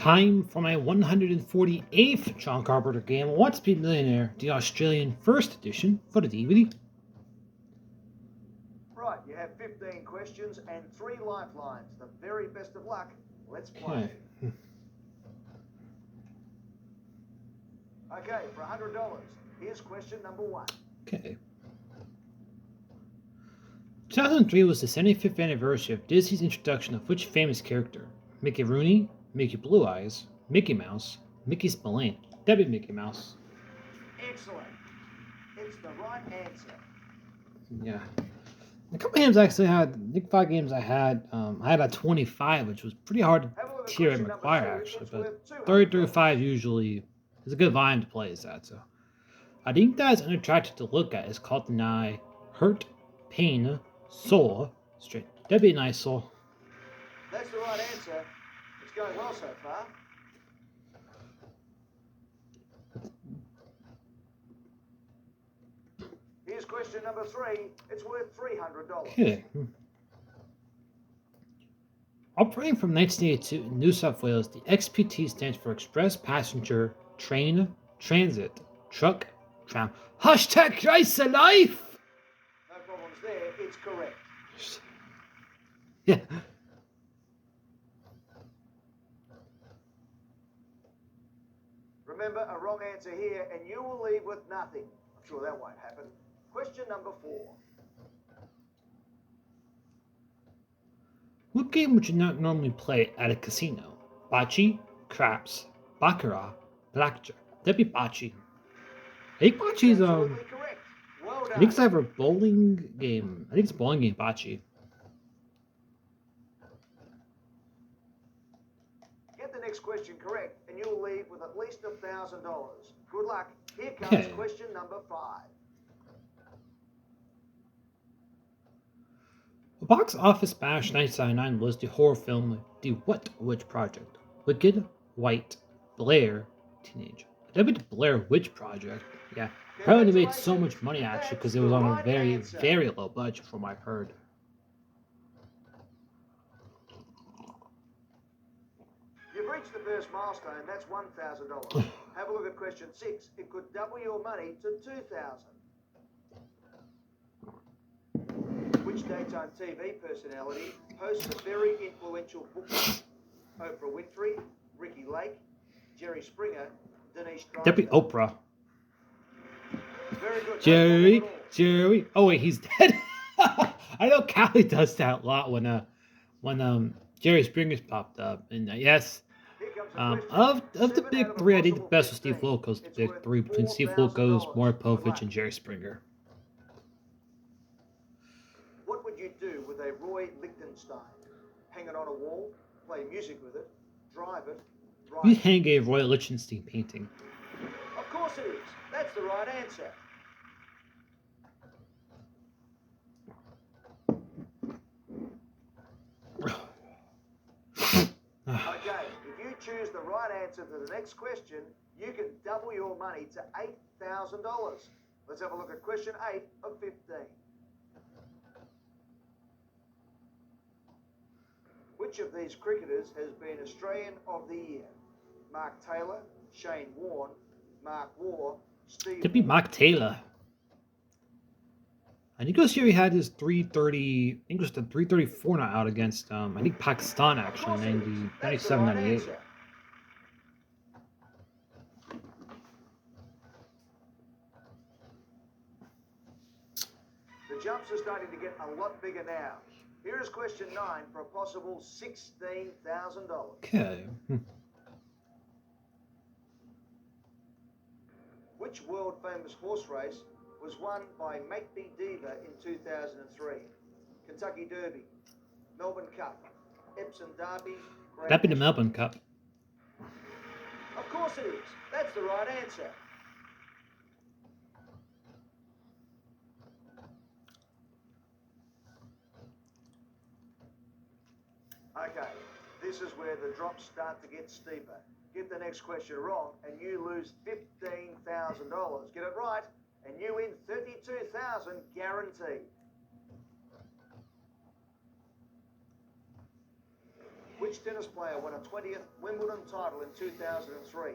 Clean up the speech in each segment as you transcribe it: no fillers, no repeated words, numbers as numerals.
Time for my 148th John Carpenter game, What's Be Millionaire, the Australian first edition for the DVD. Right, you have 15 questions and 3 lifelines. The very best of luck. Let's play. Okay, for $100, here's question number 1. Okay. 2003 was the 75th anniversary of Disney's introduction of which famous character? Mickey Rooney, Mickey Blue Eyes, Mickey Mouse, Mickey Spillane. That'd be Mickey Mouse. Excellent. It's the right answer. Yeah. A couple games I actually had, I think 5 games I had a 25, which was pretty hard to tier and acquire actually, but 30 through 5 usually is a good volume to play, is that so. I think that's unattractive to look at. It's called deny, hurt, pain, soul, straight. That'd be a nice soul. That's the right answer. It's going well so far. Here's question number 3. It's worth $300. Okay. Operating from 1982 in New South Wales, the XPT stands for Express Passenger Train Transit Truck Tram. Hashtag Christ alive! No problems there. It's correct. Yeah. Remember, a wrong answer here and you will leave with nothing. I'm sure that won't happen. Question number 4. What game would you not normally play at a casino? Bocce, craps, baccarat, blackjack. That'd be bocce. I think bocce's Absolutely correct. Well done. I think it's either a bowling game. I think it's a bowling game, bocce. Get the next question correct and you'll leave with at least $1,000. Good luck. Here comes question number 5. The box office smash 1999 was the horror film The What Witch Project. Wicked, White, Blair, Teenage. That'd be the Blair Witch Project. Yeah. Apparently they made so much money actually because it was on a very, very low budget from what I've heard. You've reached the first milestone. That's $1,000. Have a look at question 6. It could double your money to $2,000. Which daytime TV personality hosts a very influential book club? Oprah Winfrey, Ricky Lake, Jerry Springer, Denise Drysdale. That'd be Oprah. Very good. Jerry. Oh wait, he's dead. I know Callie does that a lot when Jerry Springer's popped up, and yes. Of the big 3, I think the best was Steve Wilkos. The big 3 between Steve Wilkos, Maury Povich, and Jerry Springer. What would you do with a Roy Lichtenstein? Hang it on a wall, play music with it, drive it, write You hang a Roy Lichtenstein painting. Of course it is. That's the right answer. Okay, if you choose the right answer to the next question, you can double your money to $8,000. Let's have a look at question 8 of 15. Which of these cricketers has been Australian of the Year? Mark Taylor, Shane Warne, Mark Waugh, Steve... Could be Mark Taylor. I think this year he had his 330, I think it was the 334 not out against, I think Pakistan actually, 97, 98. The jumps are starting to get a lot bigger now. Here is question 9 for a possible $16,000. Okay. Which world famous horse race was won by Make Me Diva in 2003? Kentucky Derby, Melbourne Cup, Epsom Derby, That'd be the Melbourne Cup. Of course it is. That's the right answer. Okay, this is where the drops start to get steeper. Get the next question wrong and you lose $15,000. Get it right and you win $32,000 guaranteed. Which tennis player won a 20th Wimbledon title in 2003?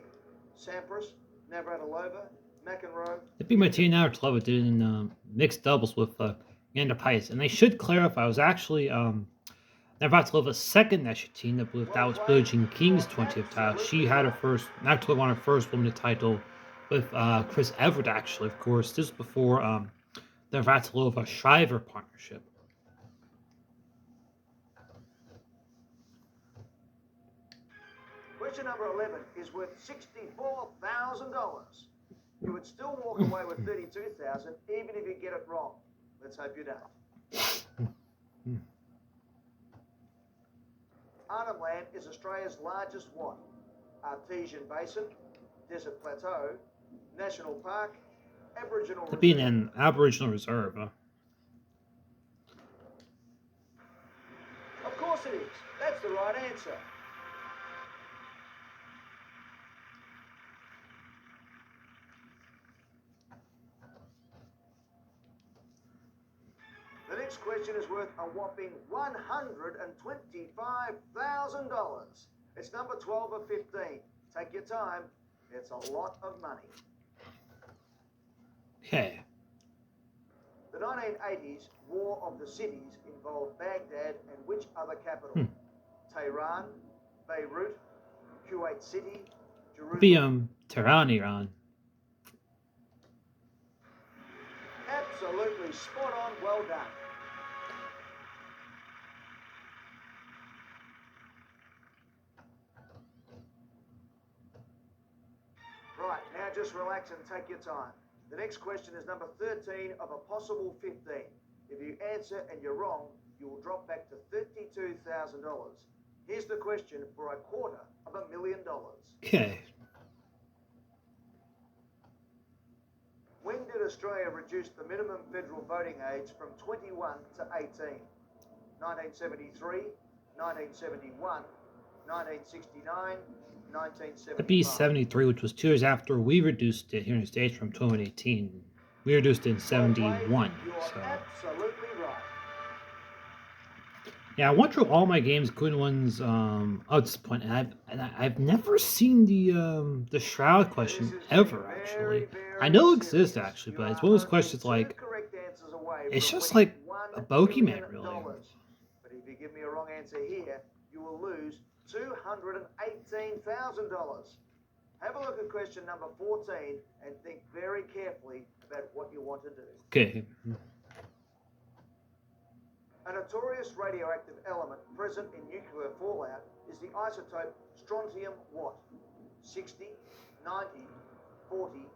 Sampras, Navratilova, McEnroe. It'd be my team now. Tlova did in mixed doubles with Amanda Pice, and they should clarify. It was actually Navratilova's second national team that was Billie Jean King's 20th title. She had her first. Navratilova won her first women's title with Chris Evert. Actually, of course, this was before the Navratilova-Shriver partnership. Question number 11 is worth $64,000. You would still walk away with $32,000 even if you get it wrong. Let's hope you don't. Arnhem Land is Australia's largest what? Artesian Basin, Desert Plateau, National Park, Aboriginal Reserve. Being an Aboriginal Reserve. Of course it is. That's the right answer. The next question is worth a whopping $125,000. It's number 12 of 15. Take your time. It's a lot of money. Okay. The 1980s War of the Cities involved Baghdad and which other capital? Tehran, Beirut, Kuwait City, Jerusalem. Tehran, Iran. Absolutely spot on. Well done. Right, now just relax and take your time. The next question is number 13 of a possible 15. If you answer and you're wrong, you will drop back to $32,000. Here's the question for $250,000. Okay. When did Australia reduce the minimum federal voting age from 21 to 18? 1973, 1971, 1969, 1975. The B73, which was 2 years after we reduced it here in the States from 2018. We reduced it in 71. You're absolutely right. Yeah, I went through all my games, including ones up to this point, and I've never seen the Shroud question ever. Actually, I know it exists actually, but it's one of those questions like it's just like a bogeyman, really. But if you give me a wrong answer here, you will lose $218,000. Have a look at question number 14 and think very carefully about what you want to do. Okay. A notorious radioactive element present in nuclear fallout is the isotope strontium what? 60, 90, 40,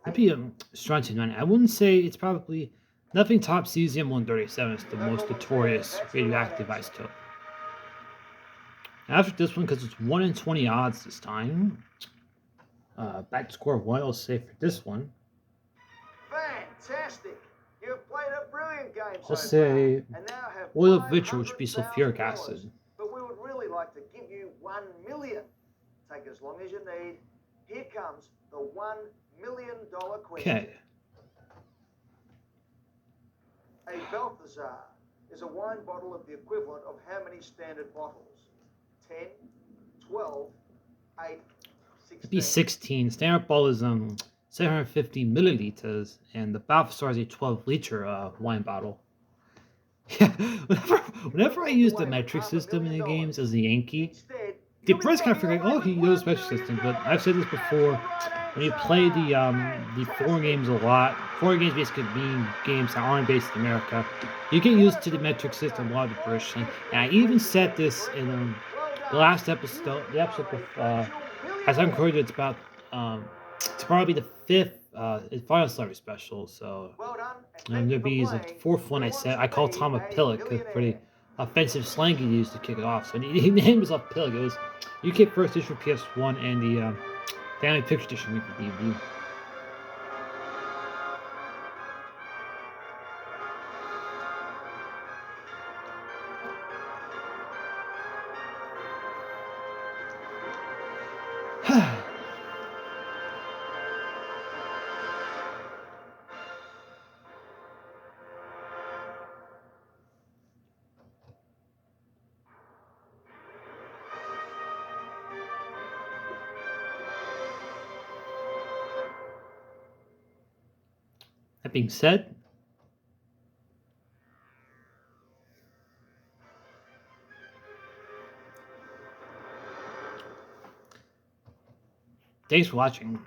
It'd be strontium 90. I wouldn't say it's probably nothing top cesium-137 is the most notorious radioactive isotope. After this one, because it's 1 in 20 odds this time. Back to score 1, I'll say for this one. Fantastic! You've played a brilliant game I'll so say far, and now have oil of vitriol, which would be sulfuric $500,000. acid. But we would really like to give you $1 million. Take as long as you need. Here comes the $1 million question. Okay. A Balthazar is a wine bottle of the equivalent of how many standard bottles? 10, 12, 8, 16. It'd be 16. Standard bottle is 750 milliliters, and the Balthazar is a 12-liter wine bottle. Yeah, whenever I use the metric system in the games as a Yankee, the players kind of figure, oh, he knows metric system. But I've said this before, when you play the foreign games a lot, foreign games basically being games that aren't based in America, you get used to the metric system a lot of the British thing. And I even said this in the last episode, as I'm recording, it's about, it's probably the 5th final celery special, so there'd be the 4th one I called Tom a pillock, a pretty offensive slang he used to kick it off. So he named himself Pillock. It was UK first edition for PS1 and the Family Picture Edition for DVD. That being said, thanks for watching.